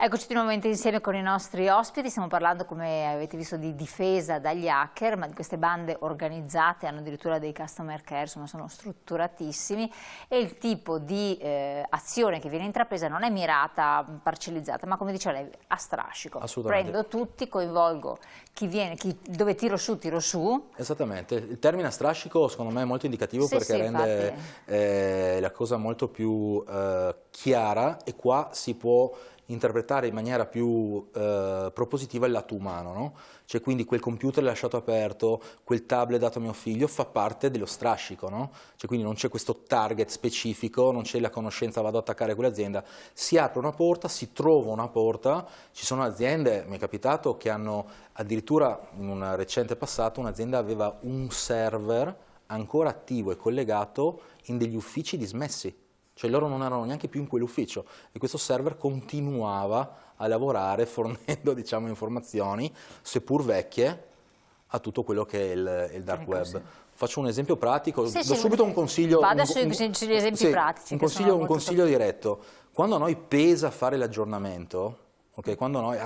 Eccoci nuovamente insieme con i nostri ospiti, stiamo parlando, come avete visto, di difesa dagli hacker, ma di queste bande organizzate, hanno addirittura dei customer care, insomma sono strutturatissimi, e il tipo di azione che viene intrapresa non è mirata, parcellizzata, ma come diceva lei, a strascico. Prendo tutti, coinvolgo chi viene, dove tiro su. Esattamente, il termine a strascico secondo me è molto indicativo, perché rende la cosa molto più chiara, e qua si può interpretare in maniera più propositiva il lato umano, no? Cioè, quindi quel computer lasciato aperto, quel tablet dato a mio figlio fa parte dello strascico, no? Cioè, quindi non c'è questo target specifico, non c'è la conoscenza, vado ad attaccare quell'azienda, si apre una porta, si trova una porta. Ci sono aziende, mi è capitato, che hanno addirittura, in un recente passato, un'azienda aveva un server ancora attivo e collegato in degli uffici dismessi. Cioè loro non erano neanche più in quell'ufficio e questo server continuava a lavorare fornendo, diciamo, informazioni, seppur vecchie, a tutto quello che è il dark web. Faccio un esempio pratico, do subito un consiglio. Vada sugli esempi pratici. Un consiglio diretto. Quando a noi pesa fare l'aggiornamento, okay, quando noi...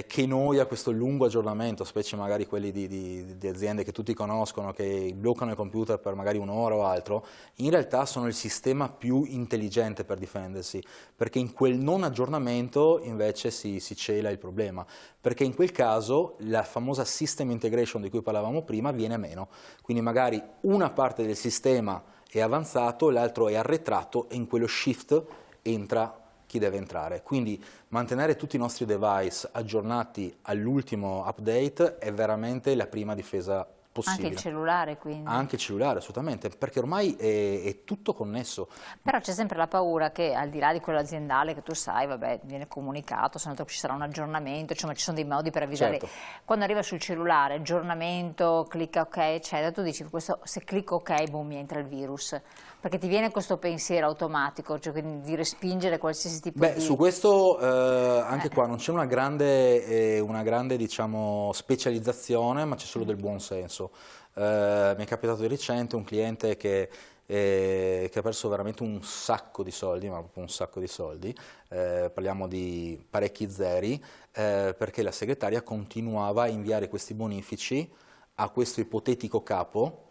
che noia questo lungo aggiornamento, specie magari quelli di aziende che tutti conoscono, che bloccano il computer per magari un'ora o altro, in realtà sono il sistema più intelligente per difendersi, perché in quel non aggiornamento invece si cela il problema, perché in quel caso la famosa system integration di cui parlavamo prima viene meno, quindi magari una parte del sistema è avanzato, l'altro è arretrato, e in quello shift entra chi deve entrare. Quindi mantenere tutti i nostri device aggiornati all'ultimo update è veramente la prima difesa possibile. Anche il cellulare, quindi? Anche il cellulare, assolutamente, perché ormai è tutto connesso. Però c'è sempre la paura che, al di là di quello aziendale che tu sai, vabbè, viene comunicato, se no ci sarà un aggiornamento, insomma ci sono dei modi per avvisare. Certo. Quando arriva sul cellulare, aggiornamento, clicca ok, eccetera, tu dici, questo, se clicco ok, boom, mi entra il virus. Perché ti viene questo pensiero automatico, cioè di respingere qualsiasi tipo di... Su questo anche qua non c'è una grande diciamo, specializzazione, ma c'è solo del buon senso. Mi è capitato di recente un cliente che ha perso veramente un sacco di soldi, ma proprio un sacco di soldi, parliamo di parecchi zeri, perché la segretaria continuava a inviare questi bonifici a questo ipotetico capo,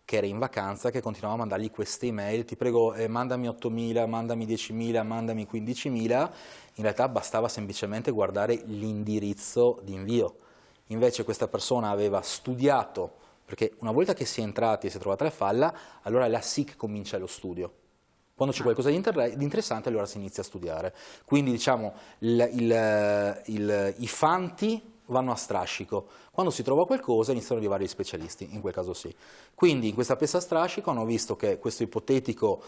che era in vacanza, che continuava a mandargli queste email, ti prego mandami 8.000, mandami 10.000, mandami 15.000, in realtà bastava semplicemente guardare l'indirizzo di invio. Invece questa persona aveva studiato, perché una volta che si è entrati e si è trovata la falla, allora la SIC comincia lo studio. Quando c'è qualcosa di interessante, allora si inizia a studiare. Quindi diciamo i fanti vanno a strascico. Quando si trova qualcosa iniziano ad arrivare gli specialisti, in quel caso sì. Quindi in questa pesta a strascico hanno visto che questo ipotetico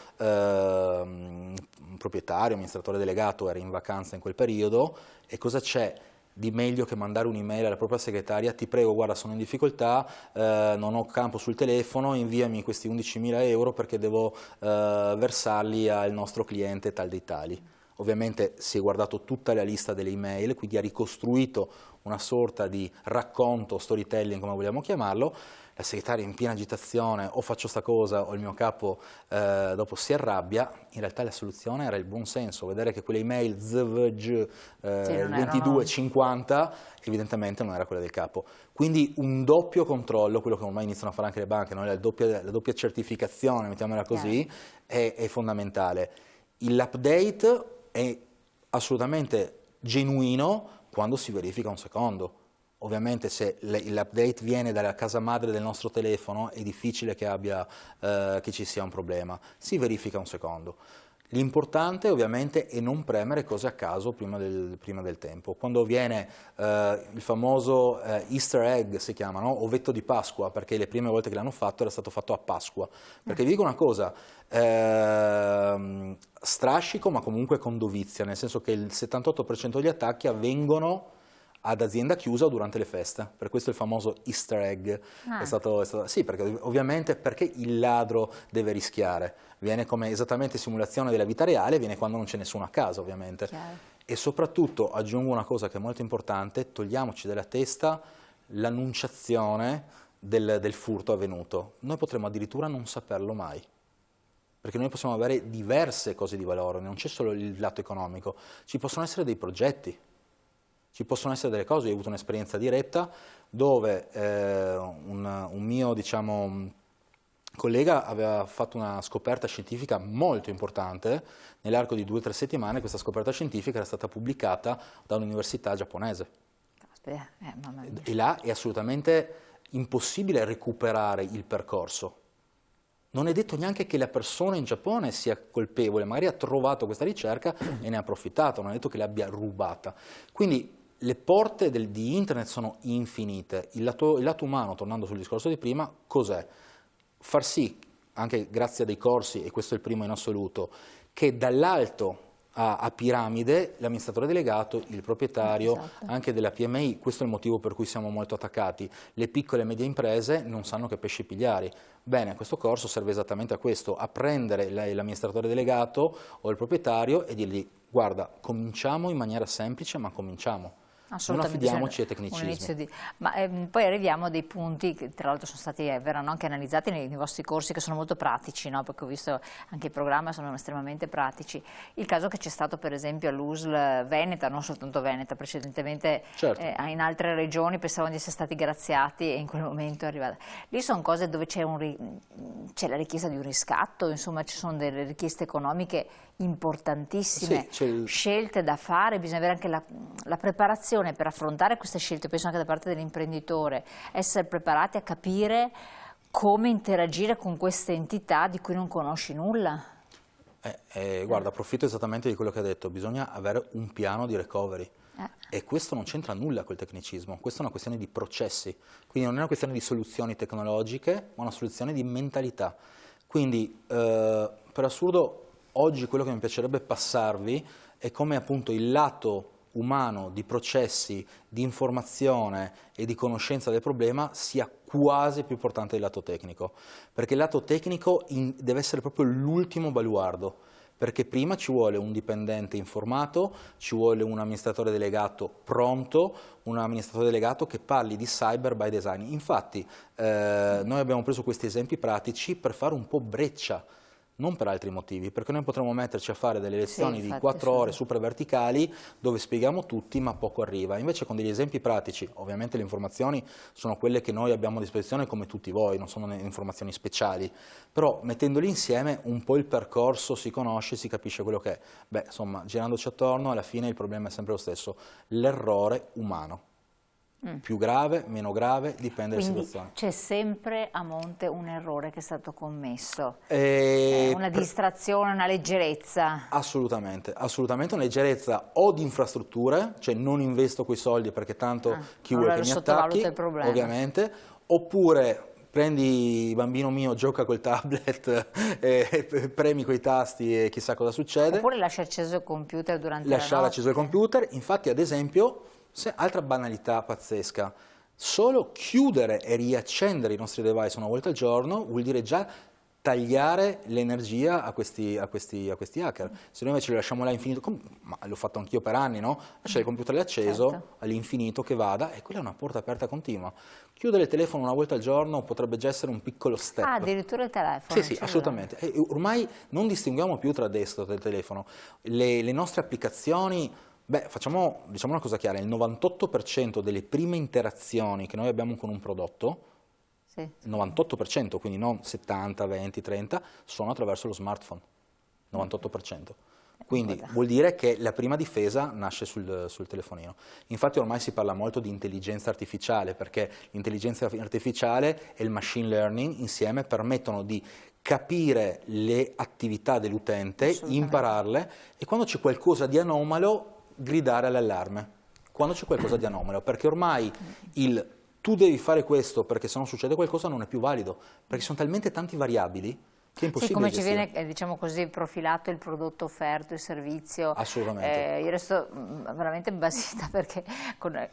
proprietario, amministratore delegato, era in vacanza in quel periodo, e cosa c'è di meglio che mandare un'email alla propria segretaria: ti prego, guarda, sono in difficoltà, non ho campo sul telefono, inviami questi 11.000 euro perché devo versarli al nostro cliente tal dei tali. Ovviamente si è guardato tutta la lista delle email, quindi ha ricostruito una sorta di racconto, storytelling, come vogliamo chiamarlo. La segretaria in piena agitazione: o faccio sta cosa o il mio capo dopo si arrabbia. In realtà la soluzione era il buon senso, vedere che quelle email ZVG 2250 evidentemente non era quella del capo. Quindi un doppio controllo, quello che ormai iniziano a fare anche le banche, no? la doppia certificazione, mettiamola così, è fondamentale. L'update è assolutamente genuino quando si verifica un secondo. Ovviamente se l'update viene dalla casa madre del nostro telefono è difficile che ci sia un problema. Si verifica un secondo. L'importante ovviamente è non premere cose a caso prima del tempo. Quando viene il famoso Easter egg, si chiama, no? Ovetto di Pasqua, perché le prime volte che l'hanno fatto era stato fatto a Pasqua. Perché vi dico una cosa, strascico ma comunque con dovizia, nel senso che il 78% degli attacchi avvengono ad azienda chiusa o durante le feste, per questo il famoso Easter egg sì, perché ovviamente perché il ladro deve rischiare, viene come esattamente simulazione della vita reale, viene quando non c'è nessuno a casa ovviamente. Chiaro. E soprattutto aggiungo una cosa che è molto importante: togliamoci dalla testa l'annunciazione del furto avvenuto, noi potremmo addirittura non saperlo mai. perché noi possiamo avere diverse cose di valore, non c'è solo il lato economico, ci possono essere dei progetti, ci possono essere delle cose. Io ho avuto un'esperienza diretta dove un mio, diciamo, collega aveva fatto una scoperta scientifica molto importante. Nell'arco di 2 o 3 settimane questa scoperta scientifica era stata pubblicata da un'università giapponese. Mamma mia. E là è assolutamente impossibile recuperare il percorso. Non è detto neanche che la persona in Giappone sia colpevole, magari ha trovato questa ricerca e ne ha approfittato, non è detto che l'abbia rubata. Quindi le porte di internet sono infinite. Il lato umano, tornando sul discorso di prima, cos'è? Far sì, anche grazie a dei corsi, e questo è il primo in assoluto, che dall'alto a piramide l'amministratore delegato, il proprietario, esatto, anche della PMI, questo è il motivo per cui siamo molto attaccati. Le piccole e medie imprese non sanno che pesci pigliare. Bene, questo corso serve esattamente a questo, a prendere l'amministratore delegato o il proprietario e dirgli: guarda, cominciamo in maniera semplice, ma cominciamo. Non affidiamoci ai tecnicismi. Poi arriviamo a dei punti che tra l'altro verranno anche analizzati nei vostri corsi, che sono molto pratici, no? Perché ho visto anche i programmi sono estremamente pratici. Il caso che c'è stato per esempio all'USL Veneta, non soltanto Veneta, precedentemente certo, in altre regioni pensavano di essere stati graziati e in quel momento è arrivata. Lì sono cose dove c'è la richiesta di un riscatto, insomma ci sono delle richieste economiche importantissime, sì, scelte da fare, bisogna avere anche la preparazione per affrontare queste scelte, penso anche da parte dell'imprenditore, essere preparati a capire come interagire con queste entità di cui non conosci nulla. Guarda, approfitto esattamente di quello che hai detto, bisogna avere un piano di recovery. E questo non c'entra nulla col tecnicismo, questa è una questione di processi, quindi non è una questione di soluzioni tecnologiche, ma una soluzione di mentalità. Quindi, per assurdo, oggi quello che mi piacerebbe passarvi è come appunto il lato umano di processi, di informazione e di conoscenza del problema sia quasi più importante del lato tecnico, perché il lato tecnico deve essere proprio l'ultimo baluardo, perché prima ci vuole un dipendente informato, ci vuole un amministratore delegato pronto, un amministratore delegato che parli di cyber by design. Infatti noi abbiamo preso questi esempi pratici per fare un po' breccia, non per altri motivi, perché noi potremmo metterci a fare delle lezioni di 4 ore super verticali dove spieghiamo tutti ma poco arriva. Invece con degli esempi pratici, ovviamente le informazioni sono quelle che noi abbiamo a disposizione come tutti voi, non sono informazioni speciali, però mettendoli insieme un po' il percorso si conosce, si capisce quello che è. Beh, insomma, girandoci attorno alla fine il problema è sempre lo stesso, l'errore umano. Più grave, meno grave, dipende dalla situazione. C'è sempre a monte un errore che è stato commesso, una distrazione, una leggerezza. Assolutamente, assolutamente una leggerezza o di infrastrutture, cioè non investo quei soldi perché tanto chi vuole che mi attacchi, il problema. Ovviamente, oppure prendi bambino mio, gioca col tablet, premi quei tasti e chissà cosa succede. Oppure lascia acceso il computer durante la notte. Lasciare acceso il computer, infatti ad esempio... altra banalità pazzesca, solo chiudere e riaccendere i nostri device una volta al giorno vuol dire già tagliare l'energia a questi hacker. Se noi invece li lasciamo là infinito, ma l'ho fatto anch'io per anni, no? Lasciare il computer acceso all'infinito che vada, e quella è una porta aperta continua. Chiudere il telefono una volta al giorno potrebbe già essere un piccolo step. Ah, addirittura il telefono? Sì, assolutamente. E ormai non distinguiamo più tra destro e telefono. Le nostre applicazioni... Beh, diciamo una cosa chiara, il 98% delle prime interazioni che noi abbiamo con un prodotto, il 98%, quindi non 70, 20, 30, sono attraverso lo smartphone, 98%. Quindi vuol dire che la prima difesa nasce sul telefonino. Infatti ormai si parla molto di intelligenza artificiale, perché l'intelligenza artificiale e il machine learning insieme permettono di capire le attività dell'utente, impararle, e quando c'è qualcosa di anomalo gridare all'allarme, quando c'è qualcosa di anomalo, perché ormai il tu devi fare questo perché se no succede qualcosa non è più valido, perché sono talmente tanti variabili che è impossibile come gestire. ci viene, diciamo così, profilato il prodotto offerto, il servizio. Assolutamente. Io resto veramente basita perché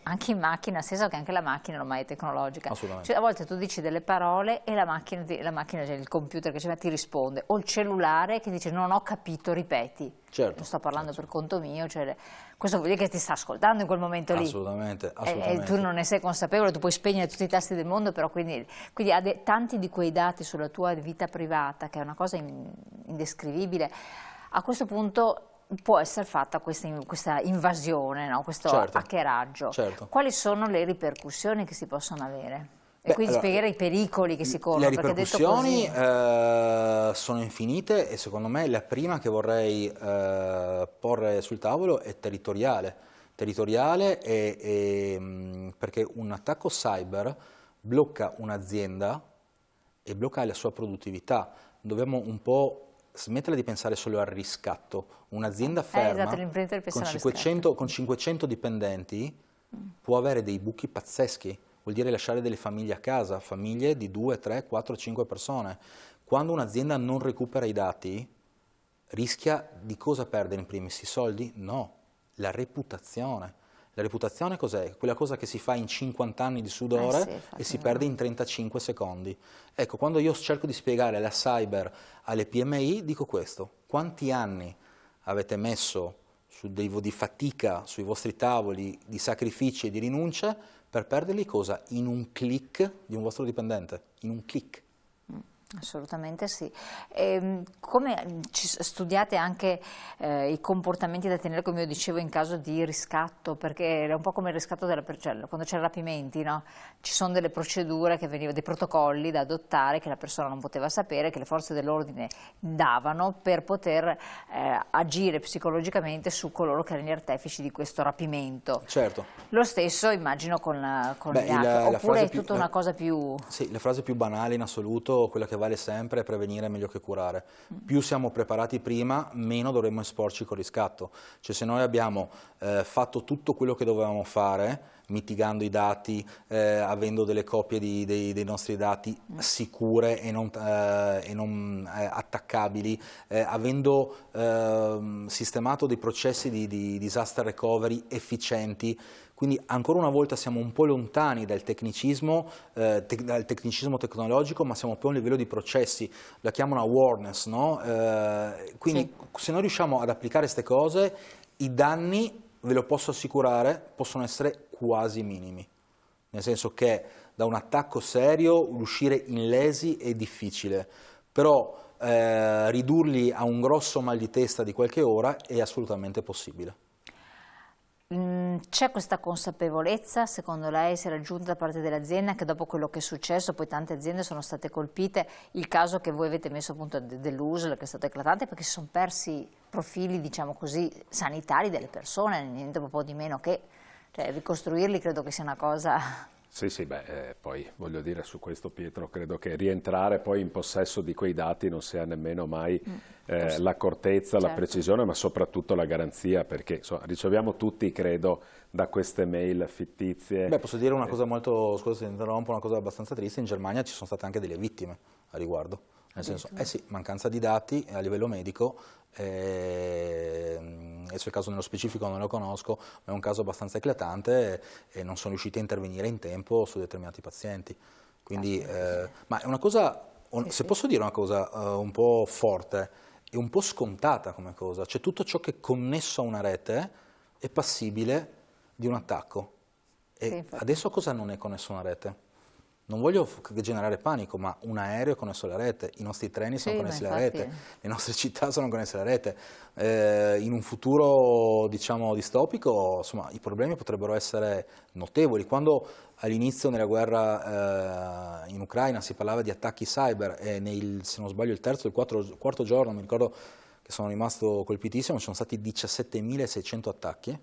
anche in macchina, senso che anche la macchina ormai è tecnologica. Cioè, a volte tu dici delle parole e la macchina cioè il computer che ti risponde, o il cellulare che dice non ho capito, ripeti. Certo, non sto parlando per conto mio, cioè, questo vuol dire che ti sta ascoltando in quel momento lì. Assolutamente, E tu non ne sei consapevole, tu puoi spegnere tutti i tasti del mondo, però quindi ha tanti di quei dati sulla tua vita privata, che è una cosa indescrivibile. A questo punto può essere fatta questa invasione, no? Questo hackeraggio. Certo. Quali sono le ripercussioni che si possono avere? E quindi spiegare i pericoli che si corrono. Le ripercussioni sono infinite e secondo me la prima che vorrei porre sul tavolo è territoriale. Perché un attacco cyber blocca un'azienda e blocca la sua produttività. Dobbiamo un po' smettere di pensare solo al riscatto. Un'azienda ferma con 500 dipendenti può avere dei buchi pazzeschi. Vuol dire lasciare delle famiglie a casa, famiglie di 2, 3, 4, 5 persone. Quando un'azienda non recupera i dati, rischia di cosa perdere in primis? I soldi? No, la reputazione. La reputazione cos'è? Quella cosa che si fa in 50 anni di sudore e si perde in 35 secondi. Ecco, quando io cerco di spiegare la cyber alle PMI, dico questo. Quanti anni avete messo di fatica sui vostri tavoli, di sacrifici e di rinunce, per perderli cosa? In un click di un vostro dipendente, in un click. Assolutamente sì. Come studiate anche i comportamenti da tenere, come io dicevo, in caso di riscatto, perché è un po' come il riscatto quando c'è rapimenti, no? Ci sono delle procedure che venivano, dei protocolli da adottare che la persona non poteva sapere, che le forze dell'ordine davano per poter agire psicologicamente su coloro che erano gli artefici di questo rapimento. Certo. Lo stesso immagino con gli hacker, oppure è tutta una cosa più... Sì, la frase più banale in assoluto, quella che vale sempre, è prevenire è meglio che curare. Più siamo preparati prima, meno dovremmo esporci col riscatto. Cioè, se noi abbiamo fatto tutto quello che dovevamo fare, mitigando i dati, avendo delle copie dei nostri dati sicure e non attaccabili, avendo sistemato dei processi di disaster recovery efficienti. Quindi ancora una volta siamo un po' lontani dal tecnicismo tecnologico, ma siamo più a un livello di processi, la chiamano awareness, no? Quindi se noi riusciamo ad applicare queste cose, i danni, ve lo posso assicurare, possono essere quasi minimi. Nel senso che da un attacco serio uscire illesi è difficile, però ridurli a un grosso mal di testa di qualche ora è assolutamente possibile. C'è questa consapevolezza, secondo lei, si è raggiunta da parte dell'azienda, che dopo quello che è successo, poi tante aziende sono state colpite, il caso che voi avete messo appunto dell'USL, che è stato eclatante, perché si sono persi profili, diciamo così, sanitari delle persone, niente po' di meno che, cioè, ricostruirli credo che sia una cosa... Sì, poi voglio dire su questo, Pietro, credo che rientrare poi in possesso di quei dati non sia nemmeno mai l'accortezza, la precisione, ma soprattutto la garanzia, perché insomma, riceviamo tutti, credo, da queste mail fittizie. Beh, posso dire una cosa molto, scusa se interrompo, una cosa abbastanza triste: in Germania ci sono state anche delle vittime a riguardo. Nel senso, sì, mancanza di dati a livello medico, adesso il caso nello specifico non lo conosco, ma è un caso abbastanza eclatante e non sono riusciti a intervenire in tempo su determinati pazienti. Quindi, ma è una cosa, se posso dire una cosa un po' forte e un po' scontata come cosa, cioè tutto ciò che è connesso a una rete è passibile di un attacco. E adesso cosa non è connesso a una rete? Non voglio generare panico, ma un aereo è connesso alla rete, i nostri treni sono connessi alla rete, le nostre città sono connesse alla rete. In un futuro, diciamo, distopico, insomma, i problemi potrebbero essere notevoli. Quando all'inizio nella guerra in Ucraina si parlava di attacchi cyber e se non sbaglio il terzo o il quarto giorno, mi ricordo che sono rimasto colpitissimo, ci sono stati 17.600 attacchi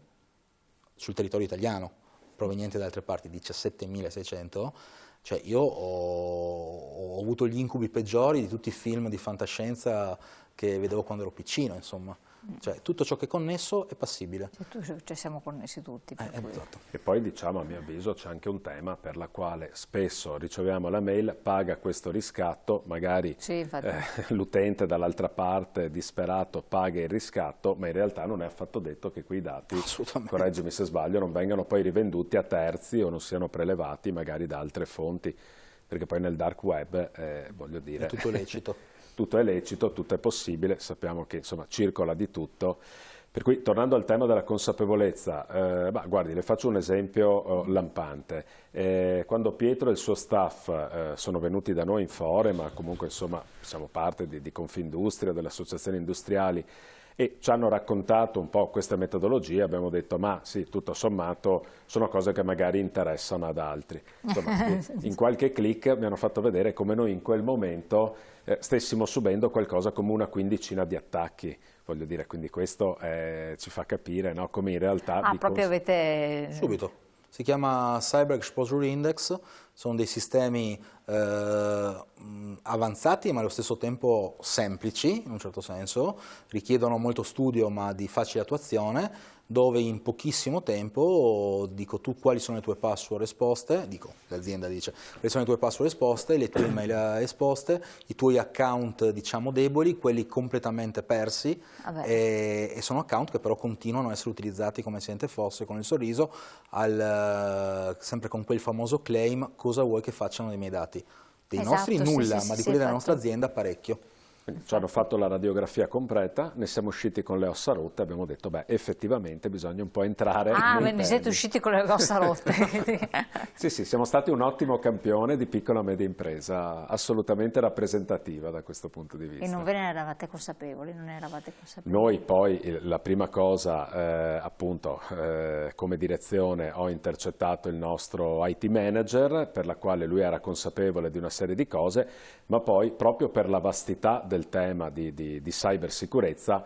sul territorio italiano, provenienti da altre parti, 17.600. Cioè io ho avuto gli incubi peggiori di tutti i film di fantascienza che vedevo quando ero piccino, insomma. Cioè tutto ciò che è connesso è passibile. Cioè siamo connessi tutti. Esatto. E poi diciamo, a mio avviso, c'è anche un tema per la quale spesso riceviamo la mail, paga questo riscatto, magari l'utente dall'altra parte disperato paga il riscatto, ma in realtà non è affatto detto che quei dati, correggimi se sbaglio, non vengano poi rivenduti a terzi o non siano prelevati magari da altre fonti, perché poi nel dark web, voglio dire... È tutto lecito. tutto è lecito, tutto è possibile, sappiamo che insomma circola di tutto. Per cui, tornando al tema della consapevolezza, guardi, le faccio un esempio lampante. Quando Pietro e il suo staff sono venuti da noi in Fore, ma comunque insomma siamo parte di Confindustria, delle associazioni industriali, e ci hanno raccontato un po' queste metodologie, abbiamo detto ma sì, tutto sommato sono cose che magari interessano ad altri. Insomma, in qualche click mi hanno fatto vedere come noi in quel momento stessimo subendo qualcosa come una quindicina di attacchi. Voglio dire, quindi questo ci fa capire, no, come in realtà... proprio avete... Subito. Si chiama Cyber Exposure Index, sono dei sistemi avanzati ma allo stesso tempo semplici, in un certo senso, richiedono molto studio ma di facile attuazione, dove in pochissimo tempo dico tu quali sono le tue password esposte, dico l'azienda dice quali sono le tue password esposte, le tue email esposte, i tuoi account diciamo deboli, quelli completamente persi e sono account che però continuano a essere utilizzati come se niente fosse, con il sorriso, sempre con quel famoso claim cosa vuoi che facciano dei miei dati. Dei nostri nulla, ma di quelli della nostra azienda parecchio. Quindi ci hanno fatto la radiografia completa, ne siamo usciti con le ossa rotte e abbiamo detto, beh, effettivamente bisogna un po' entrare... ne siete usciti con le ossa rotte. Sì, siamo stati un ottimo campione di piccola e media impresa, assolutamente rappresentativa da questo punto di vista. E non ve ne eravate consapevoli? Noi poi, la prima cosa, appunto, come direzione ho intercettato il nostro IT manager, per la quale lui era consapevole di una serie di cose, ma poi proprio per la vastità del tema di cybersicurezza,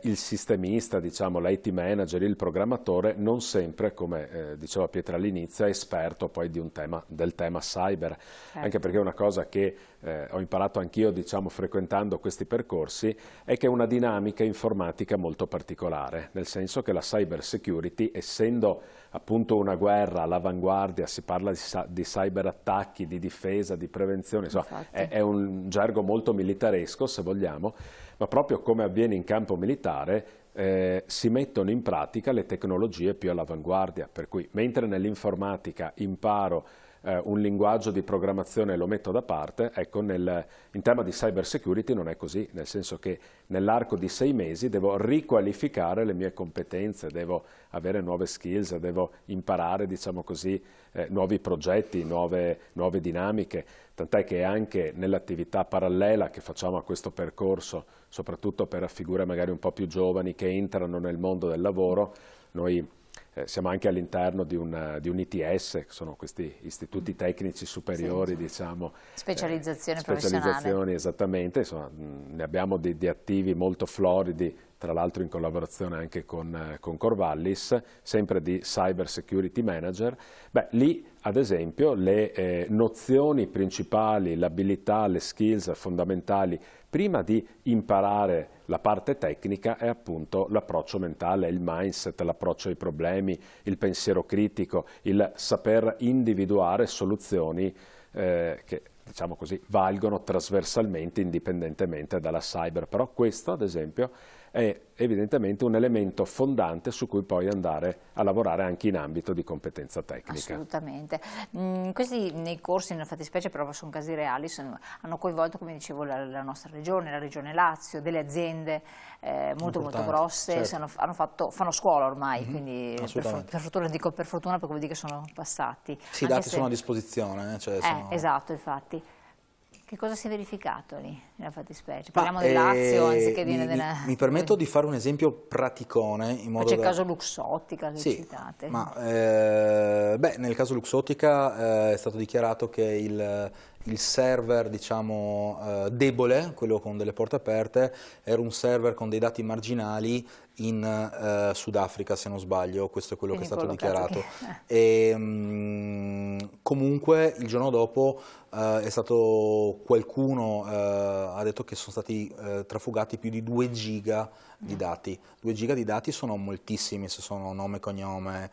il sistemista, diciamo, l'IT manager, il programmatore, non sempre, come diceva Pietro all'inizio, è esperto poi del tema cyber, certo. Anche perché una cosa che ho imparato anch'io, diciamo, frequentando questi percorsi, è che è una dinamica informatica molto particolare, nel senso che la cyber security, essendo appunto una guerra all'avanguardia, si parla di cyberattacchi, di difesa, di prevenzione, insomma, è un gergo molto militaresco, se vogliamo, ma proprio come avviene in campo militare si mettono in pratica le tecnologie più all'avanguardia, per cui mentre nell'informatica imparo un linguaggio di programmazione e lo metto da parte, ecco, in tema di cyber security non è così, nel senso che nell'arco di 6 mesi devo riqualificare le mie competenze, devo avere nuove skills, devo imparare, diciamo così, nuovi progetti, nuove dinamiche, tant'è che anche nell'attività parallela che facciamo a questo percorso, soprattutto per figure magari un po' più giovani che entrano nel mondo del lavoro, noi siamo anche all'interno di un ITS, che sono questi istituti tecnici superiori, sì, diciamo. Specializzazioni professionali. Esattamente, insomma, ne abbiamo di attivi molto floridi, tra l'altro in collaborazione anche con Corvallis, sempre di Cyber Security Manager. Beh, lì ad esempio le nozioni principali, l'abilità, le skills fondamentali, prima di imparare la parte tecnica è appunto l'approccio mentale, il mindset, l'approccio ai problemi, il pensiero critico, il saper individuare soluzioni che, diciamo così, valgono trasversalmente indipendentemente dalla cyber. Però questo, ad esempio, è evidentemente un elemento fondante su cui poi andare a lavorare anche in ambito di competenza tecnica. Assolutamente. Questi nei corsi, nella fattispecie, però sono casi reali, hanno coinvolto, come dicevo, la nostra regione, la regione Lazio, delle aziende molto grosse, certo. Fanno scuola ormai, quindi per fortuna, dico per fortuna perché vuol dire che sono passati. Sì, i dati sono a disposizione. Esatto, infatti. Che cosa si è verificato lì, nella fattispecie? Parliamo del Lazio, anziché di... Mi permetto di fare un esempio praticone. In modo c'è il caso Luxottica che citate. Nel caso Luxottica è stato dichiarato che il server, diciamo, debole, quello con delle porte aperte, era un server con dei dati marginali in Sudafrica, se non sbaglio, questo è quello che è stato dichiarato. Comunque il giorno dopo è stato qualcuno ha detto che sono stati trafugati più di 2 giga di dati. 2 giga di dati sono moltissimi, se sono nome, cognome,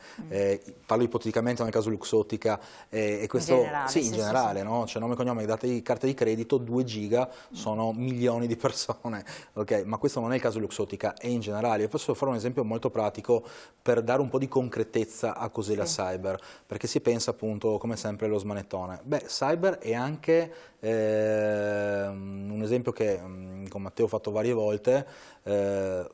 parlo ipoteticamente nel caso Luxottica, e questo in generale, no? Cioè nome, cognome, dati, carte di credito, 2 giga sono milioni di persone, ok? Ma questo non è il caso Luxottica, è in generale. Io posso fare un esempio molto pratico per dare un po' di concretezza a cos'è la cyber, perché si pensa appunto come sempre allo smanettone. Beh, cyber è anche un esempio che con Matteo ho fatto varie volte,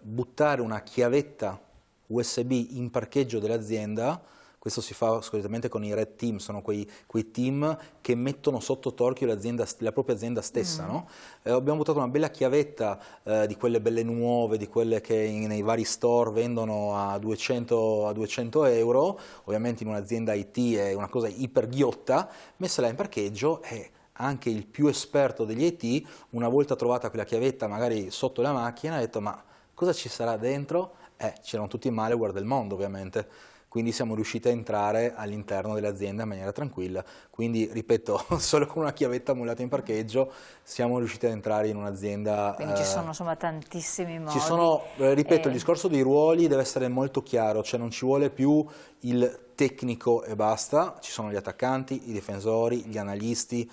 buttare una chiavetta USB in parcheggio dell'azienda. Questo si fa solitamente con i red team, sono quei team che mettono sotto torchio la propria azienda stessa. No? Abbiamo buttato una bella chiavetta di quelle belle nuove, di quelle che nei vari store vendono a 200 euro, ovviamente in un'azienda IT è una cosa iper ghiotta, messa là in parcheggio e anche il più esperto degli IT, una volta trovata quella chiavetta magari sotto la macchina, ha detto ma cosa ci sarà dentro? C'erano tutti i malware del mondo ovviamente. Quindi siamo riusciti a entrare all'interno dell'azienda in maniera tranquilla. Quindi, ripeto, solo con una chiavetta mollata in parcheggio siamo riusciti ad entrare in un'azienda. Quindi ci sono insomma tantissimi modi. Ci sono, ripeto, il discorso dei ruoli deve essere molto chiaro, cioè non ci vuole più il tecnico e basta, ci sono gli attaccanti, i difensori, gli analisti,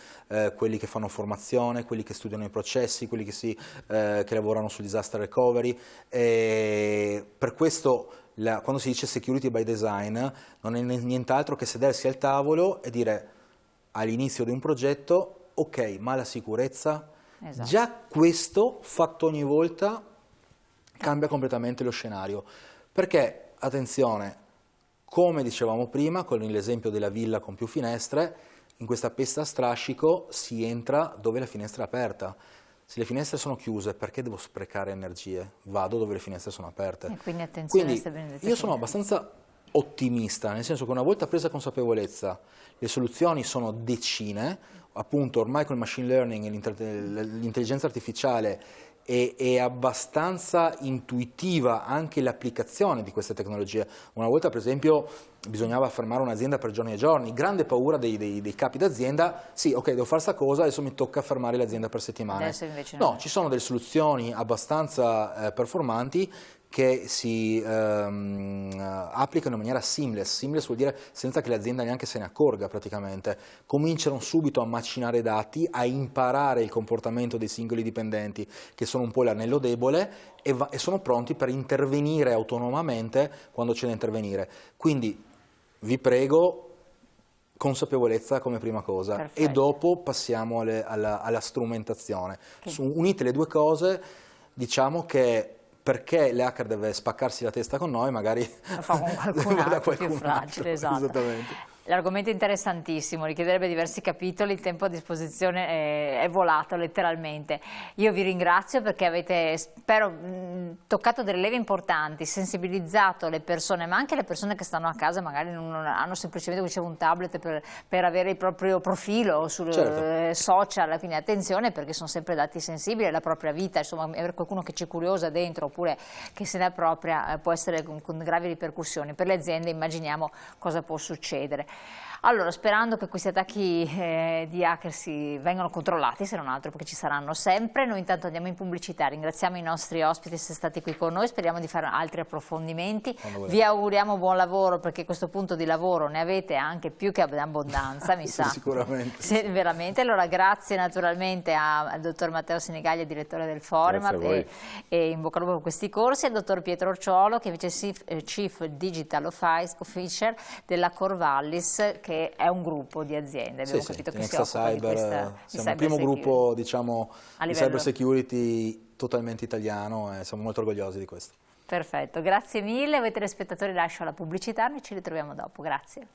quelli che fanno formazione, quelli che studiano i processi, quelli che lavorano sul disaster recovery. Per questo quando si dice security by design non è nient'altro che sedersi al tavolo e dire all'inizio di un progetto ok, ma la sicurezza, già questo fatto ogni volta cambia completamente lo scenario, perché attenzione, come dicevamo prima con l'esempio della villa con più finestre, in questa pista a strascico si entra dove la finestra è aperta. Se le finestre sono chiuse, perché devo sprecare energie? Vado dove le finestre sono aperte. E quindi attenzione. Quindi io sono abbastanza ottimista, nel senso che una volta presa consapevolezza, le soluzioni sono decine, appunto ormai con il machine learning e l'intelligenza artificiale è abbastanza intuitiva anche l'applicazione di queste tecnologie. Una volta per esempio bisognava fermare un'azienda per giorni e giorni, grande paura dei capi d'azienda, sì ok devo fare sta cosa, adesso mi tocca fermare l'azienda per settimane. Adesso invece no, ci sono delle soluzioni abbastanza performanti che si applicano in maniera seamless. Seamless vuol dire senza che l'azienda neanche se ne accorga praticamente. Cominciano subito a macinare dati, a imparare il comportamento dei singoli dipendenti che sono un po' l'anello debole e sono pronti per intervenire autonomamente quando c'è da intervenire. Quindi vi prego, consapevolezza come prima cosa. Perfetto. E dopo passiamo alla strumentazione. Unite le due cose, diciamo che perché l'hacker deve spaccarsi la testa con noi, magari lo fa con qualcun altro più fragile, esatto. Esattamente. L'argomento è interessantissimo, richiederebbe diversi capitoli, il tempo a disposizione è volato letteralmente. Io vi ringrazio perché avete, spero, toccato delle leve importanti, sensibilizzato le persone, ma anche le persone che stanno a casa magari non hanno semplicemente un tablet per avere il proprio profilo sul social, quindi attenzione perché sono sempre dati sensibili, la propria vita, insomma avere qualcuno che ci curiosa dentro oppure che se ne appropria può essere con gravi ripercussioni. Per le aziende immaginiamo cosa può succedere. Allora, sperando che questi attacchi di hacker vengano controllati, se non altro, perché ci saranno sempre, noi intanto andiamo in pubblicità, ringraziamo i nostri ospiti di essere stati qui con noi, speriamo di fare altri approfondimenti, vi auguriamo buon lavoro perché a questo punto di lavoro ne avete anche più che abbondanza, mi sa. Sicuramente. Sì, veramente, allora grazie naturalmente al dottor Matteo Senigallia, direttore del Foremat e in bocca al lupo per questi corsi, e al dottor Pietro Orciolo che invece è Chief Digital Officer della Corvallis, che è un gruppo di aziende, abbiamo capito che si occupa di questa siamo il primo gruppo diciamo, di cyber security totalmente italiano e siamo molto orgogliosi di questo. Perfetto, grazie mille, voi telespettatori lascio la pubblicità, noi ci ritroviamo dopo, grazie.